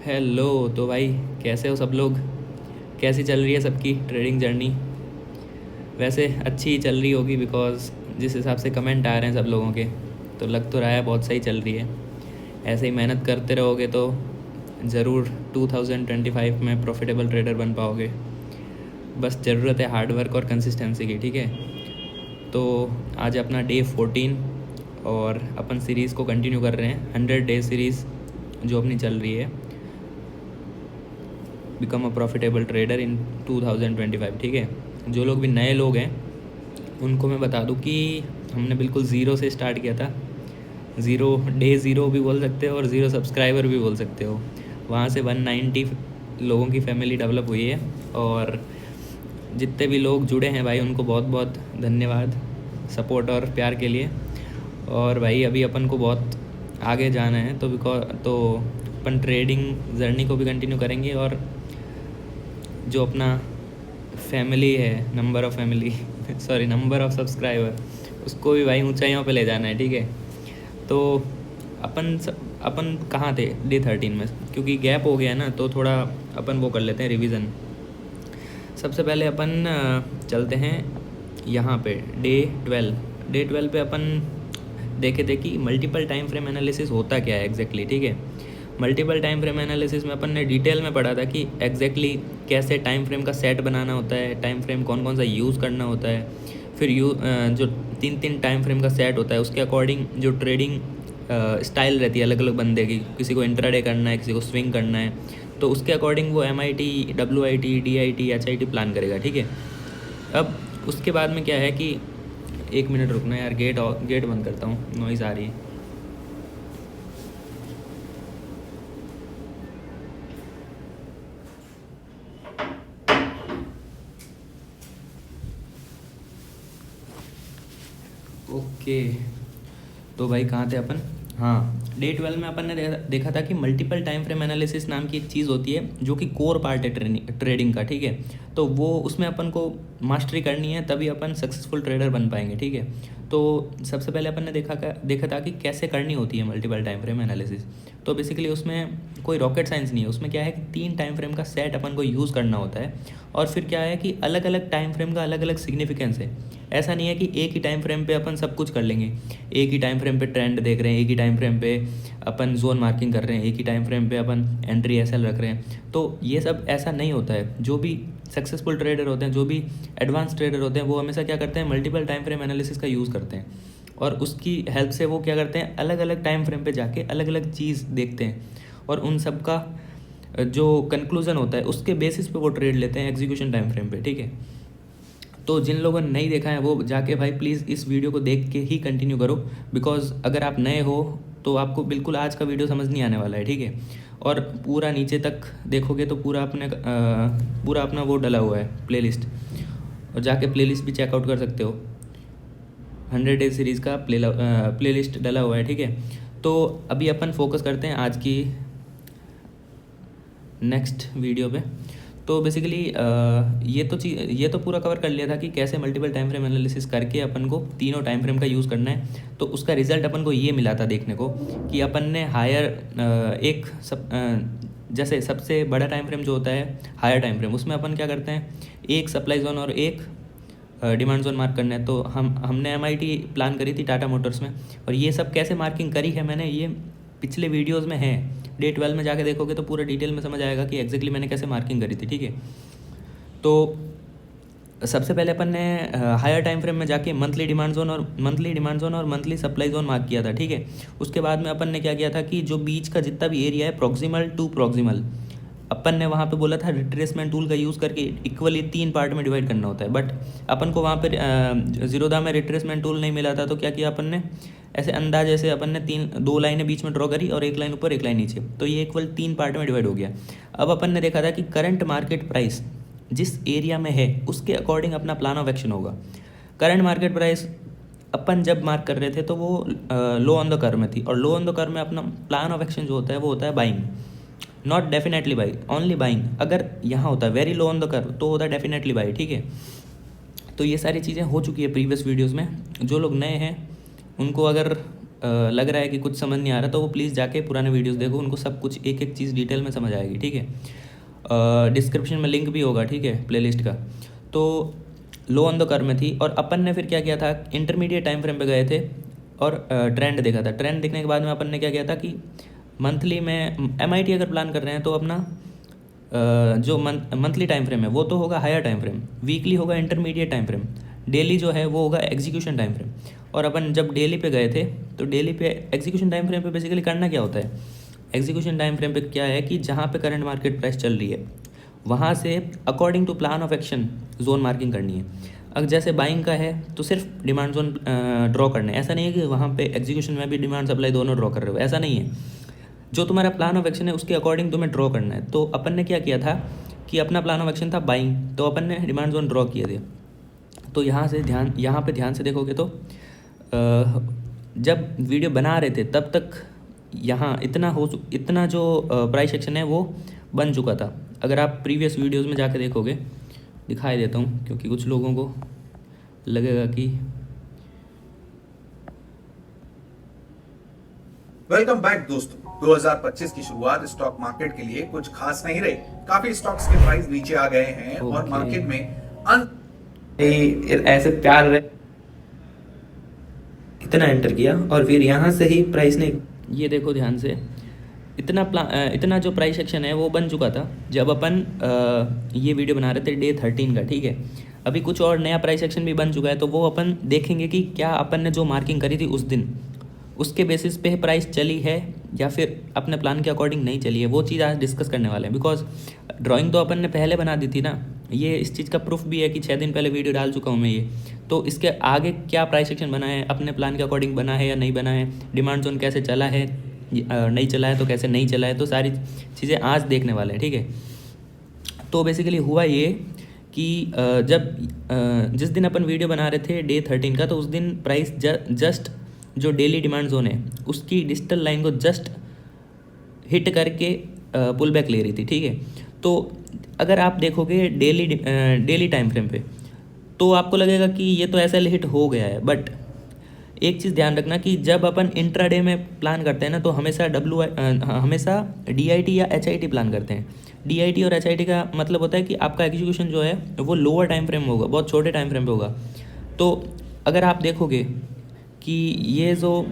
Hello. तो भाई कैसे हो सब लोग? कैसी चल रही है सबकी ट्रेडिंग जर्नी? वैसे अच्छी ही चल रही होगी बिकॉज़ जिस हिसाब से कमेंट आ रहे हैं सब लोगों के, तो लग तो रहा है बहुत सही चल रही है। ऐसे ही मेहनत करते रहोगे तो ज़रूर 2025 में प्रॉफिटेबल ट्रेडर बन पाओगे। बस ज़रूरत है हार्ड वर्क और कंसिस्टेंसी की, ठीक है? तो आज अपना डे 14 और अपन सीरीज़ को कंटिन्यू कर रहे हैं, 100 डे सीरीज़ जो अपनी चल रही है, बिकम अ प्रॉफिटेबल ट्रेडर इन 2025, ठीक है? जो लोग भी नए लोग हैं उनको मैं बता दूं कि हमने बिल्कुल ज़ीरो से स्टार्ट किया था। ज़ीरो, डे ज़ीरो भी बोल सकते हो और ज़ीरो सब्सक्राइबर भी बोल सकते हो। वहाँ से 190 लोगों की फैमिली डेवलप हुई है। और जितने भी लोग जुड़े हैं भाई उनको बहुत बहुत धन्यवाद सपोर्ट और प्यार के लिए। और भाई अभी अपन को बहुत आगे जाना है, तो अपन ट्रेडिंग जर्नी को भी कंटिन्यू करेंगे और जो अपना फैमिली है, नंबर ऑफ़ सब्सक्राइबर, उसको भी भाई ऊंचाइयों पे ले जाना है, ठीक है? तो अपन कहाँ थे डे 13 में? क्योंकि गैप हो गया ना, तो थोड़ा अपन वो कर लेते हैं रिवीजन। सबसे पहले अपन चलते हैं यहाँ पे डे 12 पे अपन देखे थे कि मल्टीपल टाइम फ्रेम एनालिसिस होता क्या है एग्जैक्टली, ठीक है? मल्टीपल टाइम फ्रेम एनालिसिस में अपन ने डिटेल में पढ़ा था कि एग्जैक्टली कैसे टाइम फ्रेम का सेट बनाना होता है, टाइम फ्रेम कौन कौन सा यूज़ करना होता है, फिर जो तीन टाइम फ्रेम का सेट होता है उसके अकॉर्डिंग जो ट्रेडिंग स्टाइल रहती है अलग अलग बंदे की, किसी को इंट्राडे करना है, किसी को स्विंग करना है, तो उसके अकॉर्डिंग वो MIT, WIT, DIT, HIT plan करेगा, ठीक है? अब उसके बाद में क्या है कि 1 मिनट रुकना यार, गेट बंद करता हूँ, नॉइज़ आ रही है। ओके, तो भाई कहाँ थे अपन? हाँ, डे 12 में अपन ने देखा था कि मल्टीपल टाइम फ्रेम एनालिसिस नाम की एक चीज़ होती है जो कि कोर पार्ट है ट्रेडिंग का, ठीक है? तो वो उसमें अपन को मास्टरी करनी है, तभी अपन सक्सेसफुल ट्रेडर बन पाएंगे, ठीक है? तो सबसे पहले अपन ने देखा था कि कैसे करनी होती है मल्टीपल टाइम फ्रेम एनालिसिस। तो बेसिकली उसमें कोई रॉकेट साइंस नहीं है। उसमें क्या है कि 3 टाइम फ्रेम का सेट अपन को यूज़ करना होता है, और फिर क्या है कि अलग अलग टाइम फ्रेम का अलग अलग सिग्निफिकेंस है। ऐसा नहीं है कि एक ही टाइम फ्रेम पे अपन सब कुछ कर लेंगे। एक ही टाइम फ्रेम पे ट्रेंड देख रहे हैं, एक ही टाइम फ्रेम पे अपन जोन मार्किंग कर रहे हैं, एक ही टाइम फ्रेम पे अपन एंट्री SL रख रहे हैं, तो ये सब ऐसा नहीं होता है। जो भी सक्सेसफुल ट्रेडर होते हैं, जो भी एडवांस ट्रेडर होते हैं, वो हमेशा क्या करते हैं, मल्टीपल टाइम फ्रेम एनालिसिस का यूज़ करते हैं। और उसकी हेल्प से वो क्या करते हैं, अलग अलग टाइम फ्रेम पे जाके अलग अलग चीज़ देखते हैं, और उन सब का जो कंक्लूज़न होता है उसके बेसिस पे वो ट्रेड लेते हैं एग्जीक्यूशन टाइम फ्रेम पे, ठीक है? तो जिन लोगों ने नहीं देखा है वो जाके भाई प्लीज़ इस वीडियो को देख के ही कंटिन्यू करो, बिकॉज अगर आप नए हो तो आपको बिल्कुल आज का वीडियो समझ नहीं आने वाला है, ठीक है? और पूरा नीचे तक देखोगे तो पूरा अपना वो डला हुआ है प्लेलिस्ट, और जाके प्लेलिस्ट भी चेकआउट कर सकते हो। 100 डे सीरीज़ का प्लेलिस्ट डला हुआ है, ठीक है? तो अभी अपन फोकस करते हैं आज की नेक्स्ट वीडियो पे। तो बेसिकली ये तो पूरा कवर कर लिया था कि कैसे मल्टीपल टाइम फ्रेम एनालिसिस करके अपन को तीनों टाइम फ्रेम का यूज़ करना है। तो उसका रिजल्ट अपन को ये मिला था देखने को कि अपन ने जैसे सबसे बड़ा टाइम फ्रेम जो होता है हायर टाइम फ्रेम, उसमें अपन क्या करते हैं, एक सप्लाई जोन और एक डिमांड जोन मार्क करना है। तो हमने MIT प्लान करी थी टाटा मोटर्स में, और ये सब कैसे मार्किंग करी है मैंने, ये पिछले वीडियोज़ में है। डे 12 में जाके देखोगे तो पूरा डिटेल में समझ आएगा कि एग्जैक्टली मैंने कैसे मार्किंग करी थी, ठीक है? तो सबसे पहले अपन ने हायर टाइम फ्रेम में जाके मंथली डिमांड जोन और मंथली सप्लाई जोन मार्क किया था, ठीक है? उसके बाद में अपन ने क्या किया था कि जो बीच का जितना भी एरिया है प्रॉक्सिमल टू प्रॉक्सिमल, अपन ने वहाँ पे बोला था रिट्रेसमेंट टूल का यूज़ करके इक्वली 3 पार्ट में डिवाइड करना होता है। बट अपन को वहाँ पे जीरोधा में रिट्रेसमेंट टूल नहीं मिला था, तो क्या किया अपन ने, ऐसे अंदाजे से अपन ने 2 लाइनें बीच में ड्रॉ करी और एक लाइन ऊपर एक लाइन नीचे, तो ये इक्वल 3 पार्ट में डिवाइड हो गया। अब अपन ने देखा था कि करंट मार्केट प्राइस जिस एरिया में है उसके अकॉर्डिंग अपना प्लान ऑफ एक्शन होगा। करंट मार्केट प्राइस अपन जब मार्क कर रहे थे तो वो लो ऑन द कर्व में थी, और लो ऑन द कर्व में अपना प्लान ऑफ एक्शन जो होता है वो होता है buying, not definitely by, only buying. अगर यहाँ होता है very low on the curve तो होता है डेफिनेटली बाई, ठीक है? तो ये सारी चीज़ें हो चुकी है प्रीवियस वीडियोज़ में। जो लोग नए हैं उनको अगर लग रहा है कि कुछ समझ नहीं आ रहा तो वो प्लीज़ जाके पुराने वीडियोस देखो, उनको सब कुछ एक एक चीज़ डिटेल में समझ आएगी, ठीक है। डिस्क्रिप्शन में लिंक भी होगा, ठीक है, प्लेलिस्ट का। तो लो ऑन द कर्व में थी, और अपन ने फिर क्या किया था, इंटरमीडिएट टाइम फ्रेम पे गए थे और ट्रेंड देखा था। ट्रेंड देखने के बाद में अपन ने क्या किया था कि मंथली में MIT अगर प्लान कर रहे हैं तो अपना जो मंथली टाइम फ्रेम है वो तो होगा हायर टाइम फ्रेम, वीकली होगा इंटरमीडिएट टाइम फ्रेम, डेली जो है वो होगा एग्जीक्यूशन टाइम फ्रेम। और अपन जब डेली पे गए थे तो डेली पे एग्जीक्यूशन टाइम फ्रेम पे बेसिकली करना क्या होता है, एग्जीक्यूशन टाइम फ्रेम पे क्या है कि जहाँ पे करंट मार्केट प्राइस चल रही है वहाँ से according to plan of action zone marking करनी है। अब जैसे बाइंग का है तो सिर्फ डिमांड जोन ड्रॉ करने, ऐसा नहीं है कि वहाँ पे एग्जीक्यूशन में भी डिमांड सप्लाई दोनों ड्रॉ कर रहे हो, ऐसा नहीं है। जो तुम्हारा प्लान ऑफ एक्शन है उसके अकॉर्डिंग तुम्हें ड्रॉ करना है। तो अपन ने क्या किया था कि अपना प्लान ऑफ एक्शन था बाइंग, तो अपन ने डिमांड जोन ड्रॉ किए थे। तो यहाँ पे ध्यान से देखोगे तो जब वीडियो बना रहे थे तब तक यहाँ इतना जो प्राइस एक्शन है वो बन चुका था। अगर आप प्रीवियस वीडियोस में जाके देखोगे, दिखाई देता हूँ क्योंकि कुछ लोगों को लगेगा कि वेलकम बैक दोस्तों। 2025 की शुरुआत स्टॉक मार्केट के लिए कुछ खास नहीं रही। काफी स्टॉक्स के प्राइस नीचे आ गए हैं और मार्केट में ऐसे प्यार रहे इतना एंटर किया और फिर यहाँ से ही प्राइस ने, ये देखो ध्यान से, इतना जो प्राइस सेक्शन है वो बन चुका था जब अपन ये वीडियो बना रहे थे डे 13 का, ठीक है। अभी कुछ और नया प्राइस सेक्शन भी बन चुका है, तो वो अपन देखेंगे कि क्या अपन ने जो मार्किंग करी थी उस दिन उसके बेसिस पे प्राइस चली है या फिर अपने प्लान के अकॉर्डिंग नहीं चली है। वो चीज़ आज डिस्कस करने वाले हैं, बिकॉज ड्राइंग तो अपन ने पहले बना दी थी ना। ये इस चीज़ का प्रूफ भी है कि 6 दिन पहले वीडियो डाल चुका हूँ मैं ये। तो इसके आगे क्या प्राइस सेक्शन बना है, अपने प्लान के अकॉर्डिंग बना है या नहीं बना है, डिमांड जोन कैसे चला है, नहीं चला है तो कैसे नहीं चला है, तो सारी चीज़ें आज देखने वाले हैं, ठीक है। तो बेसिकली हुआ ये कि जिस दिन अपन वीडियो बना रहे थे डे 13 का, तो उस दिन प्राइस जस्ट जो डेली डिमांड जोन है उसकी डिजिटल लाइन को जस्ट हिट करके पुल बैक ले रही थी, ठीक है। तो अगर आप देखोगे डेली टाइम फ्रेम पे तो आपको लगेगा कि ये तो ऐसा हिट हो गया है, बट एक चीज़ ध्यान रखना कि जब अपन इंट्राडे में प्लान करते हैं ना तो हमेशा हमेशा DIT या HIT प्लान करते हैं। DIT और HIT का मतलब होता है कि आपका एग्जीक्यूशन जो है वो लोअर टाइम फ्रेम होगा, बहुत छोटे टाइम फ्रेम पे होगा। तो अगर आप देखोगे कि ये जो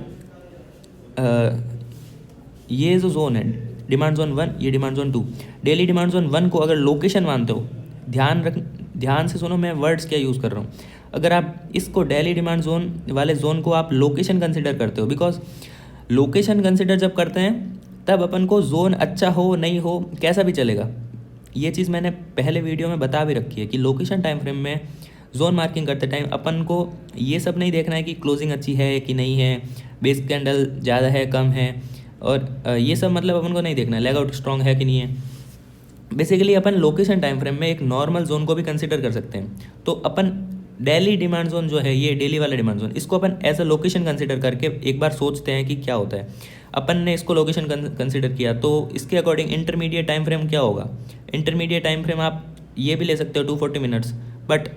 जोन है डिमांड जोन 1, ये demand zone 2, daily demand zone 1 को अगर लोकेशन मानते हो, ध्यान से सुनो मैं वर्ड्स क्या यूज़ कर रहा हूँ। अगर आप इसको डेली डिमांड जोन वाले जोन को आप लोकेशन कंसिडर करते हो, बिकॉज लोकेशन कंसिडर जब करते हैं तब अपन को जोन अच्छा हो नहीं हो कैसा भी चलेगा। ये चीज़ मैंने पहले वीडियो में बता भी रखी है कि लोकेशन टाइम फ्रेम में जोन मार्किंग करते टाइम अपन को ये सब नहीं देखना है कि क्लोजिंग अच्छी है कि नहीं है, बेस कैंडल ज़्यादा है कम है, और ये सब मतलब अपन को नहीं देखना है, लेग आउट स्ट्रॉन्ग है कि नहीं है। बेसिकली अपन लोकेशन टाइम फ्रेम में एक नॉर्मल जोन को भी कंसिडर कर सकते हैं। तो अपन डेली डिमांड जोन जो है, ये डेली वाला डिमांड जोन, इसको अपन एज अ लोकेशन कंसिडर करके एक बार सोचते हैं कि क्या होता है। अपन ने इसको लोकेशन कंसिडर किया तो इसके अकॉर्डिंग इंटरमीडिएट टाइम फ्रेम क्या होगा। इंटरमीडिएट टाइम फ्रेम आप ये भी ले सकते हो 240 मिनट्स, बट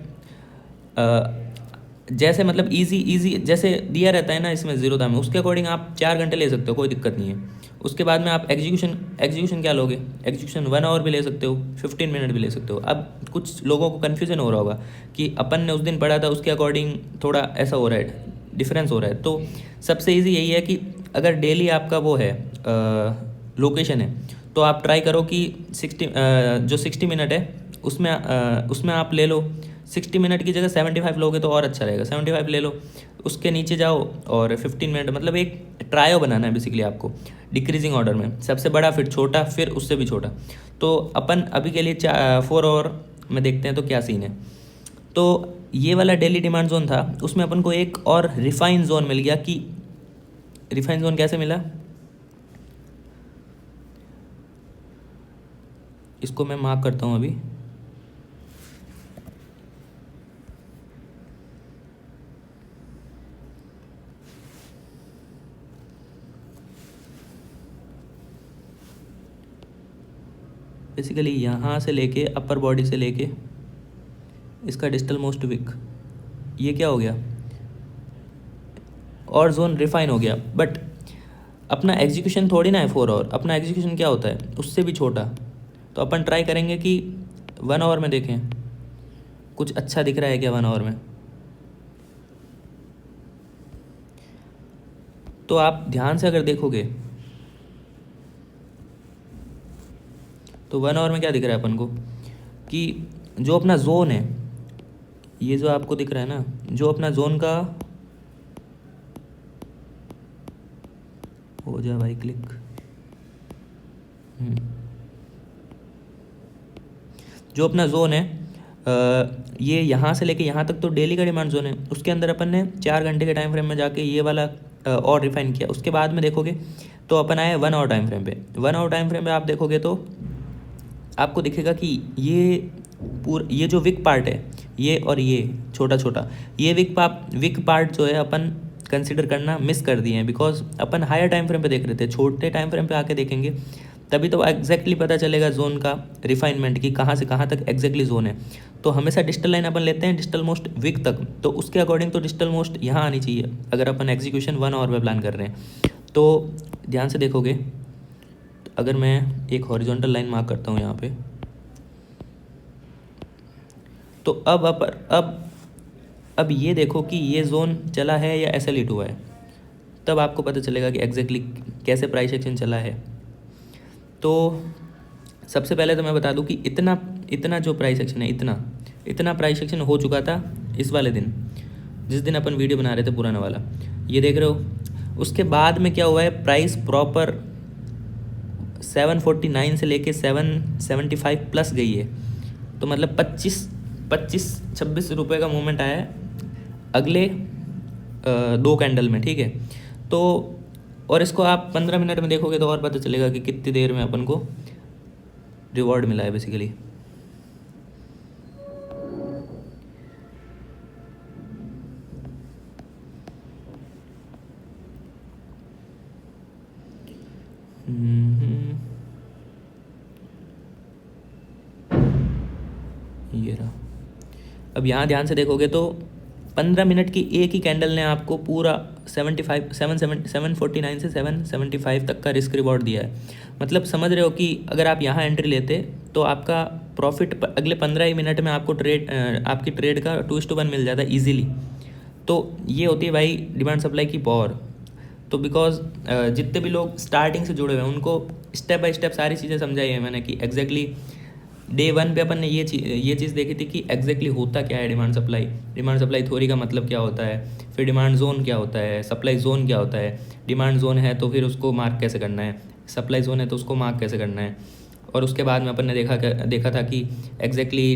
जैसे मतलब इजी जैसे दिया रहता है ना इसमें जीरो था में, उसके अकॉर्डिंग आप 4 घंटे ले सकते हो, कोई दिक्कत नहीं है। उसके बाद में आप एग्जीक्यूशन क्या लोगे, एग्जीक्यूशन 1 आवर भी ले सकते हो, 15 मिनट भी ले सकते हो। अब कुछ लोगों को कन्फ्यूजन हो रहा होगा कि अपन ने उस दिन पढ़ा था उसके अकॉर्डिंग थोड़ा ऐसा हो रहा है, डिफरेंस हो रहा है। तो सबसे ईजी यही है कि अगर डेली आपका वो है लोकेशन है तो आप ट्राई करो कि 60 मिनट है उसमें आप ले लो 60 मिनट की जगह 75 लोगे तो और अच्छा रहेगा, 75 ले लो। उसके नीचे जाओ और 15 मिनट, मतलब एक ट्रायो बनाना है बेसिकली आपको, डिक्रीजिंग ऑर्डर में, सबसे बड़ा फिर छोटा फिर उससे भी छोटा। तो अपन अभी के लिए 4 आवर में देखते हैं तो क्या सीन है। तो ये वाला डेली डिमांड जोन था, उसमें अपन को एक और रिफाइन जोन मिल गया। कि रिफाइन जोन कैसे मिला, इसको मैं मार्क करता हूँ अभी। बेसिकली यहाँ से लेके अपर बॉडी से लेके इसका डिस्टल मोस्ट विक, ये क्या हो गया, और जोन रिफाइन हो गया, बट अपना एग्जीक्यूशन थोड़ी ना है 4 आवर, अपना एग्जीक्यूशन क्या होता है उससे भी छोटा। तो अपन ट्राई करेंगे कि 1 आवर में देखें कुछ अच्छा दिख रहा है क्या 1 आवर में। तो आप ध्यान से अगर देखोगे तो 1 आवर में क्या दिख रहा है अपन को कि जो अपना जोन है, ये जो आपको दिख रहा है ना, जो अपना जोन का, हो जा भाई क्लिक, जो अपना जोन है ये यहाँ से लेके यहाँ तक तो डेली का डिमांड जोन है। उसके अंदर अपन ने 4 घंटे के टाइम फ्रेम में जाके ये वाला और रिफाइन किया। उसके बाद में देखोगे तो अपन आए 1 आवर टाइम फ्रेम पे। 1 आवर टाइम फ्रेम पे आप देखोगे तो आपको दिखेगा कि ये जो विक पार्ट है, ये और ये छोटा छोटा, ये विक पार्ट जो है अपन कंसिडर करना मिस कर दिए हैं, बिकॉज अपन हायर टाइम फ्रेम पे देख रहे थे। छोटे टाइम फ्रेम पे आके देखेंगे तभी तो एग्जैक्टली पता चलेगा जोन का रिफाइनमेंट की कहाँ से कहाँ तक एग्जैक्टली जोन है। तो हमेशा डिजिटल लाइन अपन लेते हैं डिजिटल मोस्ट विक तक, तो उसके अकॉर्डिंग तो डिजिटल मोस्ट यहाँ आनी चाहिए अगर अपन एग्जीक्यूशन 1 आवर पे प्लान कर रहे हैं। तो ध्यान से देखोगे तो अगर मैं एक हॉरिजॉन्टल लाइन मार्क करता हूँ यहाँ पे, तो अब ये देखो कि ये जोन चला है या SL हुआ है, तब आपको पता चलेगा कि एग्जैक्टली कैसे प्राइस एक्शन चला है। तो सबसे पहले तो मैं बता दूं कि इतना जो प्राइस एक्शन है, इतना प्राइस एक्शन हो चुका था इस वाले दिन, जिस दिन अपन वीडियो बना रहे थे पुराना वाला, ये देख रहे हो। उसके बाद में क्या हुआ है, प्राइस प्रॉपर 749 से लेके 775 प्लस गई है। तो मतलब 25-26 रुपये का मूवमेंट आया है अगले 2 कैंडल में, ठीक है। तो और इसको आप 15 मिनट में देखोगे तो और पता चलेगा कि कितनी देर में अपन को रिवॉर्ड मिला है बेसिकली। ये रहा। अब यहाँ ध्यान से देखोगे तो 15 मिनट की एक ही कैंडल ने आपको पूरा 749 से 775 तक का रिस्क रिवॉर्ड दिया है। मतलब समझ रहे हो कि अगर आप यहाँ एंट्री लेते तो आपका प्रॉफिट अगले 15 ही मिनट में आपको आपकी ट्रेड का 2:1 मिल जाता है ईजिली। तो ये होती है भाई डिमांड सप्लाई की पावर। तो बिकॉज जितने भी लोग स्टार्टिंग से जुड़े हुए हैं उनको स्टेप बाय स्टेप सारी चीज़ें समझाई है मैंने कि एग्जैक्टली डे 1 पे अपन ने ये चीज़ देखी थी कि एग्जैक्टली होता क्या है डिमांड सप्लाई थ्योरी का मतलब क्या होता है, फिर डिमांड जोन क्या होता है, सप्लाई जोन क्या होता है, डिमांड जोन है तो फिर उसको मार्क कैसे करना है, सप्लाई जोन है तो उसको मार्क कैसे करना है। और उसके बाद में अपन ने देखा था कि एग्जैक्टली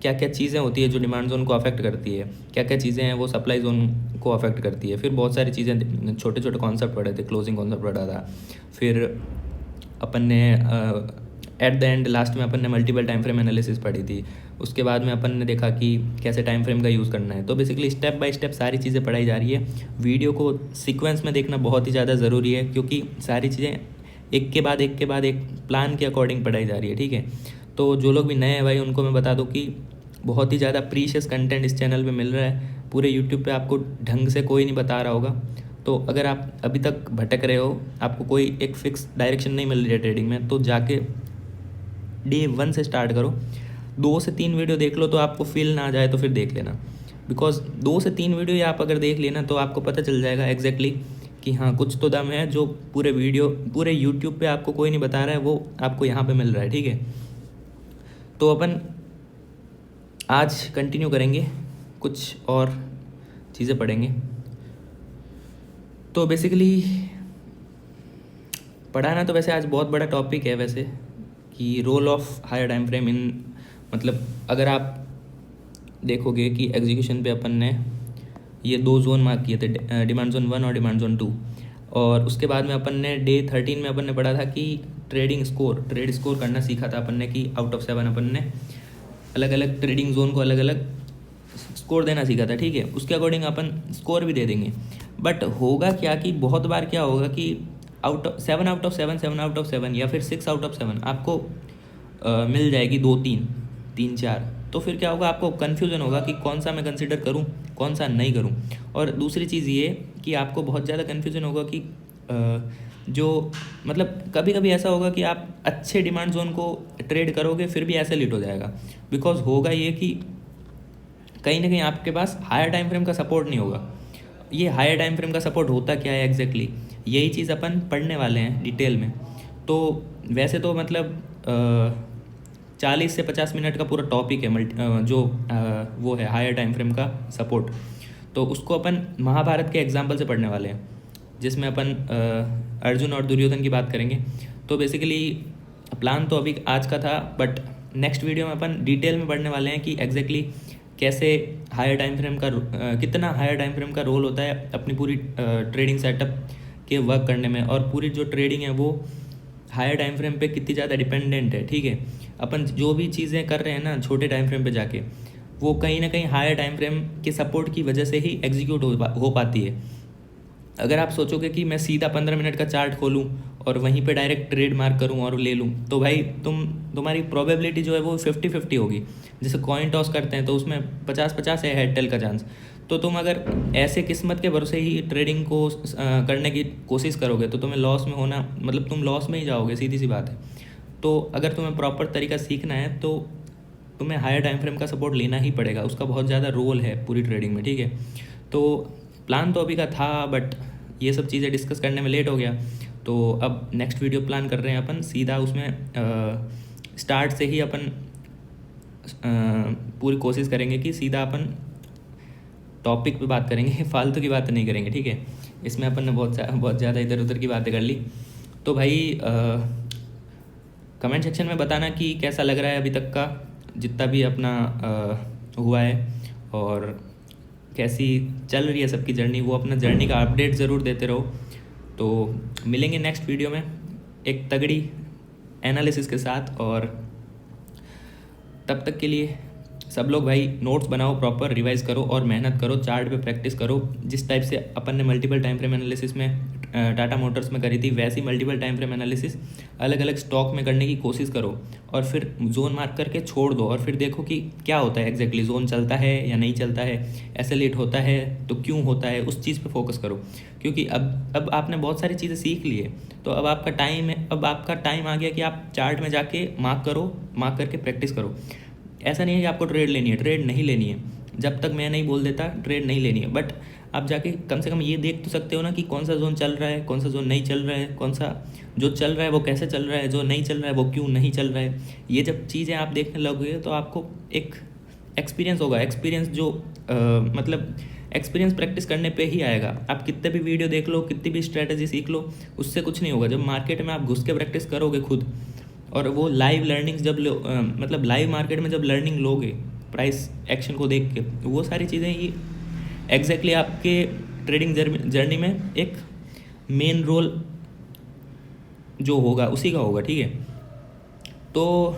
क्या क्या चीज़ें होती है जो डिमांड जोन को अफेक्ट करती है, क्या क्या चीज़ें हैं वो सप्लाई जोन को अफेक्ट करती है। फिर बहुत सारी चीज़ें छोटे छोटे कॉन्सेप्ट पढ़े थे, क्लोजिंग कॉन्सेप्ट पढ़ा था। फिर अपन ने एट द एंड लास्ट में अपन ने मल्टीपल टाइम फ्रेम एनालिसिस पढ़ी थी। उसके बाद में अपन ने देखा कि कैसे टाइम फ्रेम का यूज़ करना है। तो बेसिकली स्टेप बाय स्टेप सारी चीज़ें पढ़ाई जा रही है। वीडियो को सीक्वेंस में देखना बहुत ही ज़्यादा ज़रूरी है क्योंकि सारी चीज़ें एक के बाद एक प्लान के अकॉर्डिंग पढ़ाई जा रही है, ठीक है। तो जो लोग भी नए हैं भाई उनको मैं बता दूँ कि बहुत ही ज़्यादा प्रीशियस कंटेंट इस चैनल पे मिल रहा है। पूरे यूट्यूब पे आपको ढंग से कोई नहीं बता रहा होगा। तो अगर आप अभी तक भटक रहे हो, आपको कोई एक फिक्स डायरेक्शन नहीं मिल रही है ट्रेडिंग में, तो जाके डे 1 से स्टार्ट करो। 2 से 3 वीडियो देख लो तो आपको फील ना आ जाए तो फिर देख लेना, बिकॉज 2 से 3 वीडियो आप अगर देख लेना तो आपको पता चल जाएगा एग्जैक्टली कि हाँ कुछ तो दम है जो पूरे यूट्यूब पे आपको कोई नहीं बता रहा है, वो आपको यहाँ पे मिल रहा है, ठीक है। तो अपन आज कंटिन्यू करेंगे, कुछ और चीज़ें पढ़ेंगे। तो बेसिकली पढ़ाना तो वैसे आज बहुत बड़ा टॉपिक है वैसे, कि role of higher time frame in, मतलब अगर आप देखोगे कि एग्जीक्यूशन पे अपन ने ये 2 जोन मार्क किए थे, डिमांड जोन 1 और डिमांड जोन 2। और उसके बाद में अपन ने डे 13 में अपन ने पढ़ा था कि ट्रेड स्कोर करना सीखा था अपन ने कि आउट ऑफ 7 अपन ने अलग अलग ट्रेडिंग जोन को अलग अलग स्कोर देना सीखा था, ठीक है। उसके अकॉर्डिंग अपन स्कोर भी दे देंगे। बट होगा क्या कि बहुत बार क्या होगा कि 7 आउट ऑफ 7 या फिर 6 आउट ऑफ 7 आपको मिल जाएगी 2-3 3-4। तो फिर क्या होगा, आपको कन्फ्यूजन होगा कि कौन सा मैं कंसिडर करूं, कौन सा नहीं करूँ। और दूसरी चीज़ ये कि आपको बहुत ज़्यादा कन्फ्यूज़न होगा कि जो मतलब कभी कभी ऐसा होगा कि आप अच्छे डिमांड जोन को ट्रेड करोगे फिर भी ऐसे लीट हो जाएगा, बिकॉज होगा ये कि कहीं ना कहीं आपके पास हायर टाइम फ्रेम का सपोर्ट नहीं होगा। ये हायर टाइम फ्रेम का सपोर्ट होता क्या है एग्जैक्टली, यही चीज़ अपन पढ़ने वाले हैं डिटेल में। तो वैसे तो मतलब 40 से 50 मिनट का पूरा टॉपिक है जो वो है हायर टाइम फ्रेम का सपोर्ट। तो उसको अपन महाभारत के एग्जाम्पल से पढ़ने वाले हैं, जिसमें अपन अर्जुन और दुर्योधन की बात करेंगे। तो बेसिकली प्लान तो अभी आज का था, बट नेक्स्ट वीडियो में अपन डिटेल में पढ़ने वाले हैं कि एग्जैक्टली कैसे हायर टाइम फ्रेम का कितना हायर टाइम फ्रेम का रोल होता है अपनी पूरी ट्रेडिंग सेटअप के वर्क करने में, और पूरी जो ट्रेडिंग है वो हायर टाइम फ्रेम पे कितनी ज़्यादा डिपेंडेंट है। ठीक है, अपन जो भी चीज़ें कर रहे हैं ना छोटे टाइम फ्रेम पे जाके, वो कहीं ना कहीं हायर टाइम फ्रेम के सपोर्ट की वजह से ही एग्जीक्यूट हो पाती है। अगर आप सोचोगे कि मैं सीधा 15 मिनट का चार्ट खोलूँ और वहीं पे डायरेक्ट ट्रेड मार्क करूँ और ले लूँ, तो भाई तुम्हारी प्रोबेबिलिटी जो है वो 50-50 होगी। जैसे कॉइन टॉस करते हैं तो उसमें 50-50 है हेड टेल का चांस। तो तुम अगर ऐसे किस्मत के भरोसे ही ट्रेडिंग को करने की कोशिश करोगे तो तुम्हें लॉस में होना, मतलब तुम लॉस में ही जाओगे, सीधी सी बात है। तो अगर तुम्हें प्रॉपर तरीका सीखना है तो तुम्हें हायर टाइम फ्रेम का सपोर्ट लेना ही पड़ेगा, उसका बहुत ज़्यादा रोल है पूरी ट्रेडिंग में। ठीक है, तो प्लान तो अभी का था, बट ये सब चीज़ें डिस्कस करने में लेट हो गया। तो अब नेक्स्ट वीडियो प्लान कर रहे हैं अपन सीधा उसमें स्टार्ट से ही अपन पूरी कोशिश करेंगे कि सीधा अपन टॉपिक पे बात करेंगे, फालतू की बात नहीं करेंगे। ठीक है, इसमें अपन ने बहुत ज़्यादा इधर उधर की बातें कर ली। तो भाई कमेंट सेक्शन में बताना कि कैसा लग रहा है अभी तक का जितना भी अपना हुआ है, और कैसी चल रही है सबकी जर्नी, वो अपना जर्नी का अपडेट ज़रूर देते रहो। तो मिलेंगे नेक्स्ट वीडियो में एक तगड़ी एनालिसिस के साथ, और तब तक के लिए सब लोग भाई नोट्स बनाओ, प्रॉपर रिवाइज करो और मेहनत करो, चार्ट पे प्रैक्टिस करो। जिस टाइप से अपन ने मल्टीपल टाइम फ्रेम एनालिसिस में टाटा मोटर्स में करी थी, वैसी मल्टीपल टाइम फ्रेम एनालिसिस अलग अलग स्टॉक में करने की कोशिश करो, और फिर जोन मार्क करके छोड़ दो, और फिर देखो कि क्या होता है एग्जैक्टली, जोन चलता है या नहीं चलता है, एसएलएट होता है तो क्यों होता है, उस चीज़ पे फोकस करो। क्योंकि अब आपने बहुत सारी चीज़ें सीख ली है, तो अब आपका टाइम आ गया कि आप चार्ट में जाके मार्क करके प्रैक्टिस करो। ऐसा नहीं है कि आपको ट्रेड लेनी है, ट्रेड नहीं लेनी है, जब तक मैं नहीं बोल देता ट्रेड नहीं लेनी है। बट आप जाके कम से कम ये देख तो सकते हो ना कि कौन सा जोन चल रहा है, कौन सा जोन नहीं चल रहा है, कौन सा जो चल रहा है वो कैसे चल रहा है, जो नहीं चल रहा है वो क्यों नहीं चल रहा है। ये जब चीज़ें आप देखने लगोगे तो आपको एक एक्सपीरियंस होगा, एक्सपीरियंस जो मतलब एक्सपीरियंस प्रैक्टिस करने पे ही आएगा। आप कितने भी वीडियो देख लो, कितनी भी स्ट्रैटेजी सीख लो, उससे कुछ नहीं होगा। जब मार्केट में आप घुस के प्रैक्टिस करोगे खुद, और वो लाइव लर्निंग्स जब मतलब लाइव मार्केट में जब लर्निंग लोगे प्राइस एक्शन को देख के, वो सारी चीज़ें ही एग्जैक्टली आपके ट्रेडिंग जर्नी में एक मेन रोल जो होगा उसी का होगा। ठीक है, तो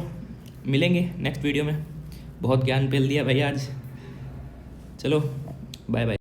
मिलेंगे नेक्स्ट वीडियो में। बहुत ज्ञान पेल दिया भाई आज, चलो बाय बाय।